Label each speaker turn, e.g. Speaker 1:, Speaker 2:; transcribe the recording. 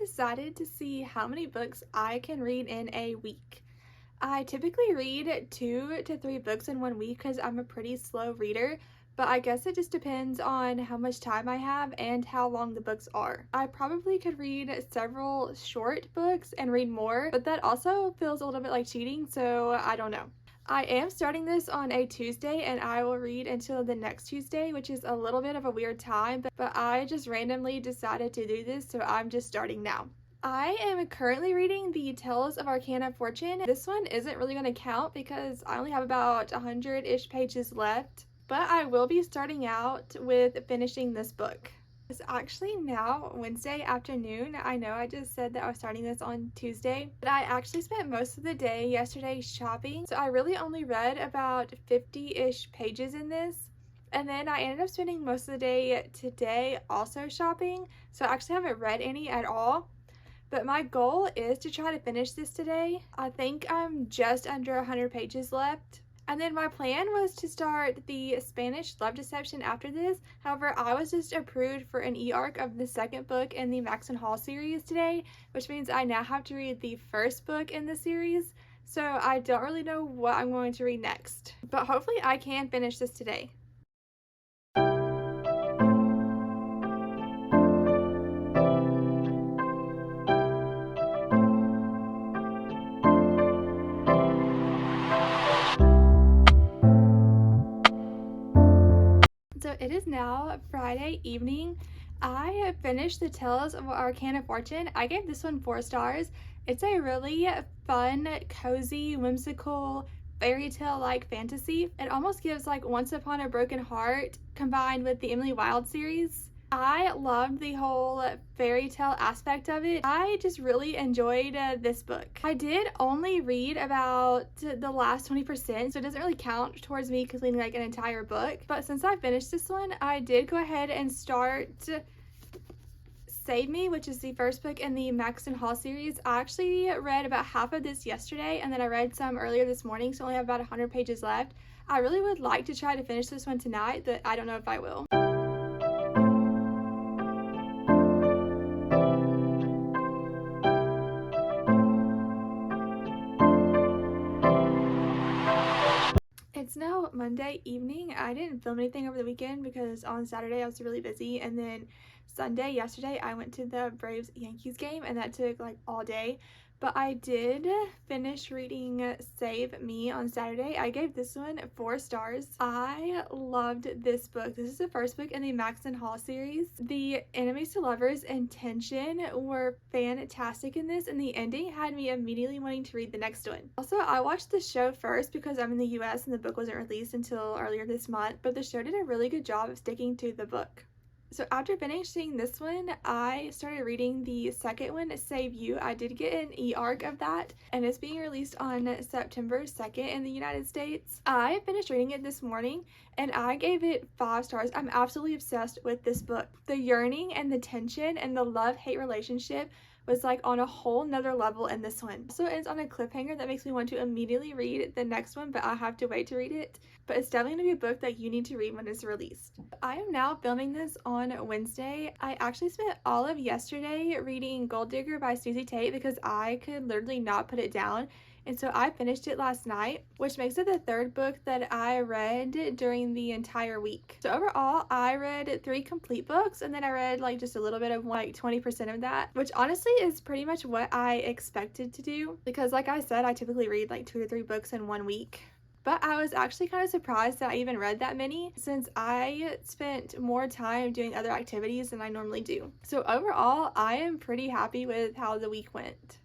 Speaker 1: decided to see how many books I can read in a week. I typically read 2 to 3 books in one week because I'm a pretty slow reader, but I guess it just depends on how much time I have and how long the books are. I probably could read several short books and read more, but that also feels a little bit like cheating, so I don't know. I am starting this on a Tuesday and I will read until the next Tuesday, which is a little bit of a weird time, but I just randomly decided to do this, so I'm just starting now. I am currently reading the Tales of Arcana Fortune. This one isn't really going to count because I only have about 100-ish pages left, but I will be starting out with finishing this book. It's actually now Wednesday afternoon. I know I just said that I was starting this on Tuesday, but I actually spent most of the day yesterday shopping, so I really only read about 50-ish pages in this. And then I ended up spending most of the day today also shopping, so I actually haven't read any at all. But my goal is to try to finish this today. I think I'm just under 100 pages left. And then my plan was to start the Spanish Love Deception after this. However, I was just approved for an e-arc of the second book in the Max and Hall series today, which means I now have to read the first book in the series. So I don't really know what I'm going to read next, but hopefully I can finish this today. So it is now Friday evening. I have finished the Tales of Arcana Fortune. I gave this one 4 stars. It's a really fun, cozy, whimsical, fairy tale-like fantasy. It almost gives like Once Upon a Broken Heart combined with the Emily Wilde series. I loved the whole fairy tale aspect of it. I just really enjoyed this book. I did only read about the last 20%, so it doesn't really count towards me completing like an entire book. But since I finished this one, I did go ahead and start Save Me, which is the first book in the Max and Hall series. I actually read about half of this yesterday, and then I read some earlier this morning, so I only have about 100 pages left. I really would like to try to finish this one tonight, but I don't know if I will. It's now Monday evening. I didn't film anything over the weekend because on Saturday I was really busy, and then yesterday I went to the Braves-Yankees game and that took like all day. But I did finish reading Save Me on Saturday. I gave this one 4 stars. I loved this book. This is the first book in the Max and Hall series. The enemies to lovers and tension were fantastic in this, and the ending had me immediately wanting to read the next one. Also, I watched the show first because I'm in the US and the book wasn't released until earlier this month, but the show did a really good job of sticking to the book. So after finishing this one, I started reading the second one, Save You. I did get an e-arc of that, and it's being released on September 2nd in the United States. I finished reading it this morning, and I gave it 5 stars. I'm absolutely obsessed with this book. The yearning and the tension and the love-hate relationship was like on a whole nother level in this one. So it's on a cliffhanger that makes me want to immediately read the next one, but I have to wait to read it. But it's definitely gonna be a book that you need to read when it's released. I am now filming this on Wednesday. I actually spent all of yesterday reading Gold Digger by Susie Tate because I could literally not put it down. And so I finished it last night, which makes it the 3rd book that I read during the entire week. So overall, I read 3 complete books, and then I read like just a little bit of like 20% of that, which honestly is pretty much what I expected to do because like I said, I typically read like 2 to 3 books in one week. But I was actually kind of surprised that I even read that many since I spent more time doing other activities than I normally do. So overall, I am pretty happy with how the week went.